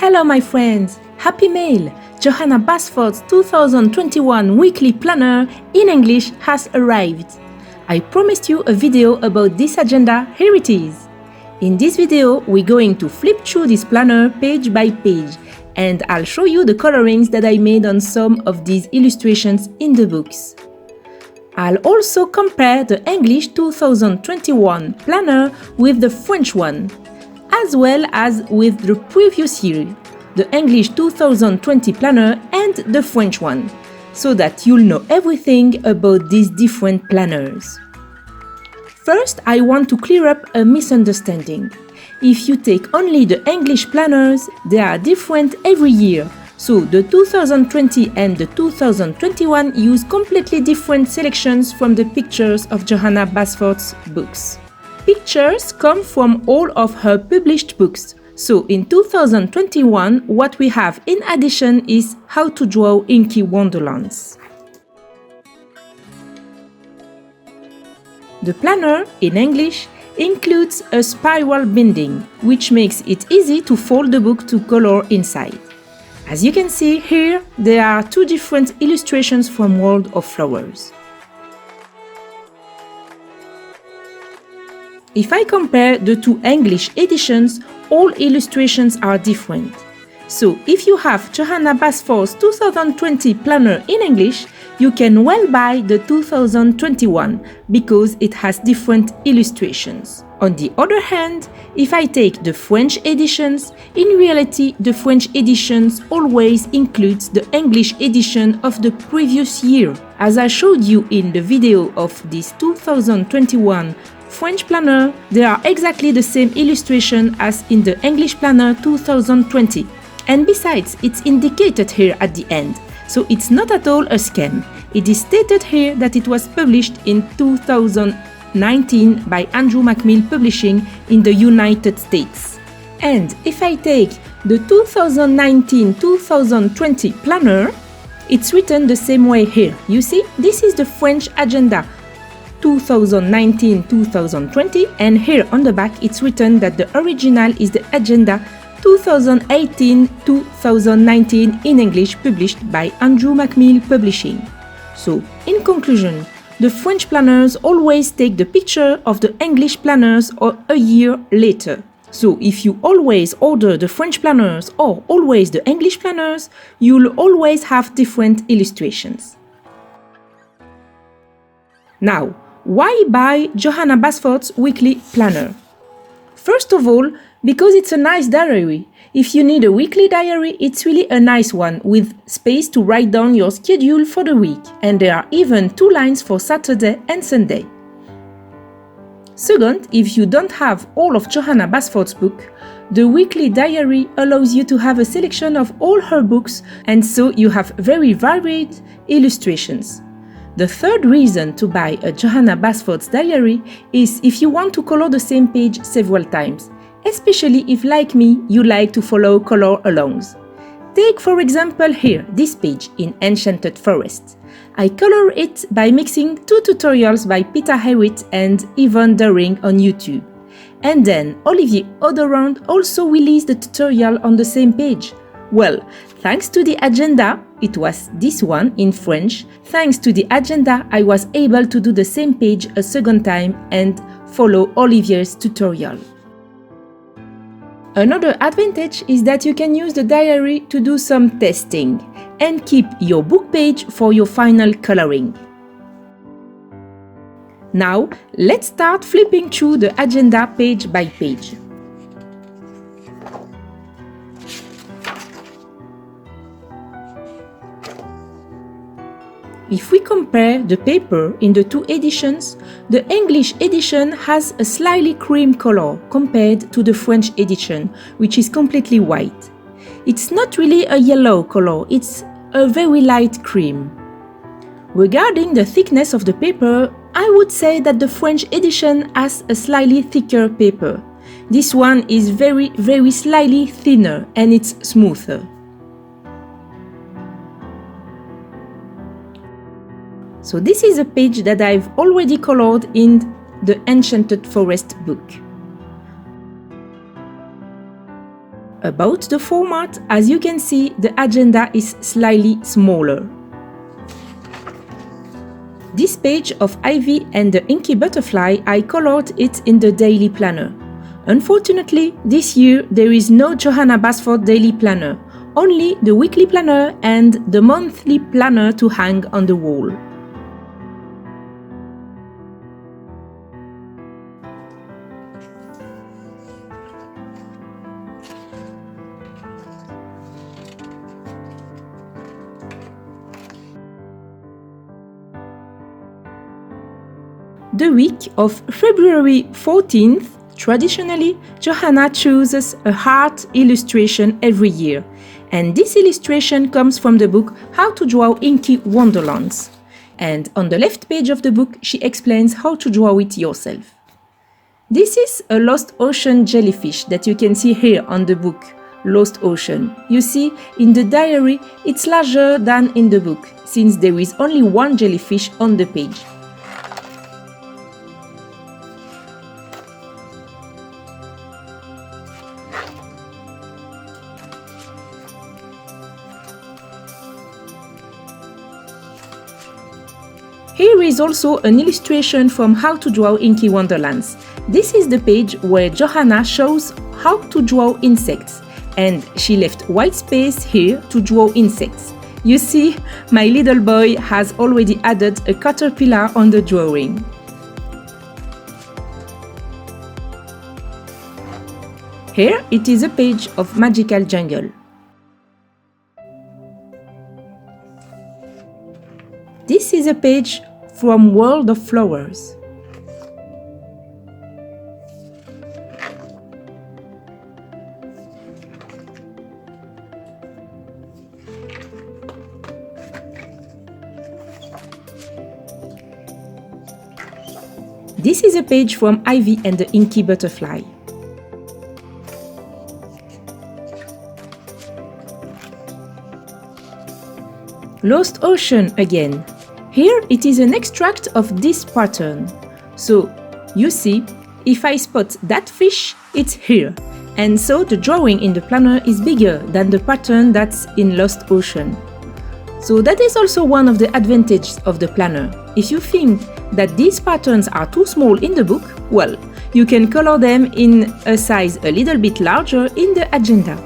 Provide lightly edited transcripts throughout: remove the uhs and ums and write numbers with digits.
Hello my friends! Happy mail! Johanna Basford's 2021 weekly planner in English has arrived. I promised you a video about this agenda, here it is. In this video, we're going to flip through this planner page by page, and I'll show you the colorings that I made on some of these illustrations in the books. I'll also compare the English 2021 planner with the French one, as well as with the previous year, the English 2020 planner and the French one, so that you'll know everything about these different planners. First, I want to clear up a misunderstanding. If you take only the English planners, they are different every year. So the 2020 and the 2021 use completely different selections from the pictures of Johanna Basford's books. Pictures come from all of her published books. So in 2021, what we have in addition is How to Draw Inky Wonderlands. The planner, in English, includes a spiral binding, which makes it easy to fold the book to color inside. As you can see here, there are two different illustrations from World of Flowers. If I compare the two English editions, all illustrations are different. So if you have Johanna Basford's 2020 planner in English, you can well buy the 2021 because it has different illustrations. On the other hand, if I take the French editions, in reality the French editions always includes the English edition of the previous year. As I showed you in the video of this 2021 French planner, there are exactly the same illustration as in the English planner 2020. And besides, it's indicated here at the end, so it's not at all a scam. It is stated here that it was published in 2019 by Andrew Macmill Publishing in the United States. And if I take the 2019-2020 planner, it's written the same way here. You see, this is the French agenda 2019-2020, and here on the back it's written that the original is the agenda 2018-2019 in English, published by Andrew Macmill Publishing. So, in conclusion, the French planners always take the picture of the English planners or a year later. So, if you always order the French planners or always the English planners, you'll always have different illustrations. Now, why buy Johanna Basford's weekly planner? First of all, because it's a nice diary. If you need a weekly diary, it's really a nice one with space to write down your schedule for the week, and there are even 2 lines for Saturday and Sunday. Second, if you don't have all of Johanna Basford's book, the weekly diary allows you to have a selection of all her books, and so you have very varied illustrations. The third reason to buy a Johanna Basford's diary is if you want to color the same page several times, especially if, like me, you like to follow color alongs. Take for example here, this page in Enchanted Forest. I color it by mixing 2 tutorials by Peter Hewitt and Yvonne Doring on YouTube. And then Olivier Audorand also released the tutorial on the same page. Well, thanks to the agenda, it was this one in French, thanks to the agenda I was able to do the same page a second time and follow Olivier's tutorial. Another advantage is that you can use the diary to do some testing and keep your book page for your final coloring. Now, let's start flipping through the agenda page by page. If we compare the paper in the two editions, the English edition has a slightly cream color compared to the French edition, which is completely white. It's not really a yellow color, it's a very light cream. Regarding the thickness of the paper, I would say that the French edition has a slightly thicker paper. This one is very slightly thinner and it's smoother. So this is a page that I've already colored in the Enchanted Forest book. About the format, as you can see, the agenda is slightly smaller. This page of Ivy and the Inky Butterfly, I colored it in the daily planner. Unfortunately, this year there is no Johanna Basford daily planner, only the weekly planner and the monthly planner to hang on the wall. The week of February 14th, traditionally, Johanna chooses a heart illustration every year, and this illustration comes from the book How to Draw Inky Wonderlands. And on the left page of the book, she explains how to draw it yourself. This is a Lost Ocean jellyfish that you can see here on the book, Lost Ocean. You see, in the diary, it's larger than in the book, since there is only one jellyfish on the page. Here is also an illustration from How to Draw Inky Wonderlands. This is the page where Johanna shows how to draw insects, and she left white space here to draw insects. You see, my little boy has already added a caterpillar on the drawing. Here it is a page of Magical Jungle. This is a page from World of Flowers. This is a page from Ivy and the Inky Butterfly. Lost Ocean again. Here it is an extract of this pattern. So, you see, if I spot that fish, it's here. And so the drawing in the planner is bigger than the pattern that's in Lost Ocean. So that is also one of the advantages of the planner. If you think that these patterns are too small in the book, well, you can color them in a size a little bit larger in the agenda.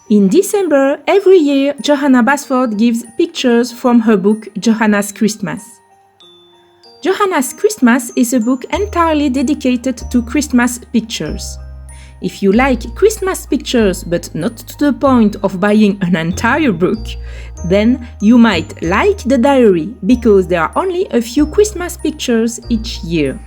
In December, every year, Johanna Basford gives pictures from her book Johanna's Christmas. Johanna's Christmas is a book entirely dedicated to Christmas pictures. If you like Christmas pictures but not to the point of buying an entire book, then you might like the diary because there are only a few Christmas pictures each year.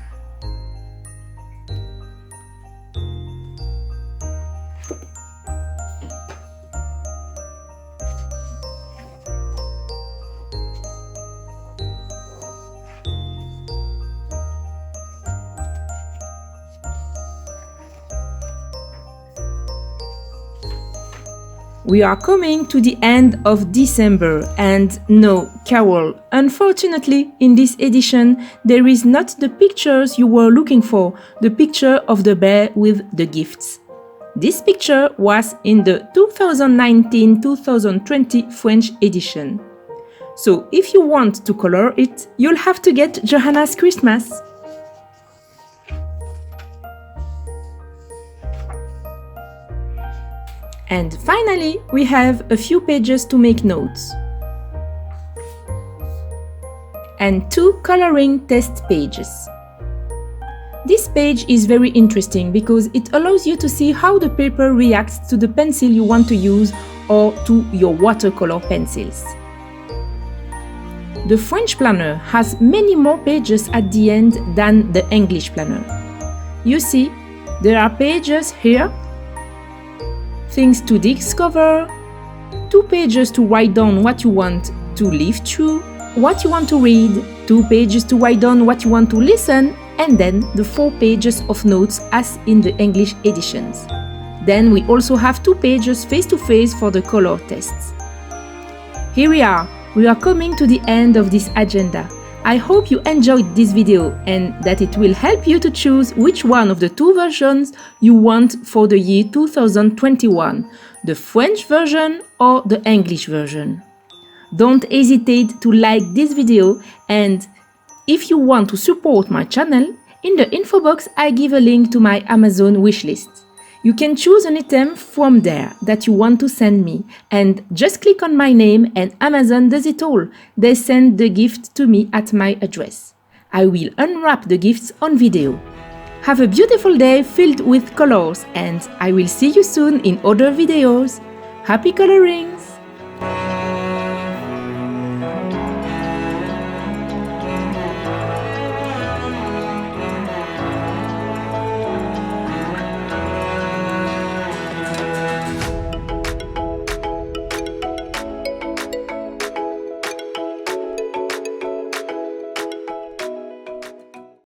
We are coming to the end of December and no, Carol, unfortunately in this edition there is not the pictures you were looking for, the picture of the bear with the gifts. This picture was in the 2019-2020 French edition. So if you want to color it, you'll have to get Johanna's Christmas. And finally, we have a few pages to make notes. And 2 coloring test pages. This page is very interesting because it allows you to see how the paper reacts to the pencil you want to use or to your watercolor pencils. The French planner has many more pages at the end than the English planner. You see, there are pages here, things to discover, 2 pages to write down what you want to live through, what you want to read, 2 pages to write down what you want to listen, and then the 4 pages of notes as in the English editions. Then we also have 2 pages face-to-face for the color tests. Here we are coming to the end of this agenda. I hope you enjoyed this video and that it will help you to choose which one of the 2 versions you want for the year 2021, the French version or the English version. Don't hesitate to like this video, and if you want to support my channel, in the info box I give a link to my Amazon wishlist. You can choose an item from there that you want to send me and just click on my name and Amazon does it all. They send the gift to me at my address. I will unwrap the gifts on video. Have a beautiful day filled with colors and I will see you soon in other videos. Happy colorings!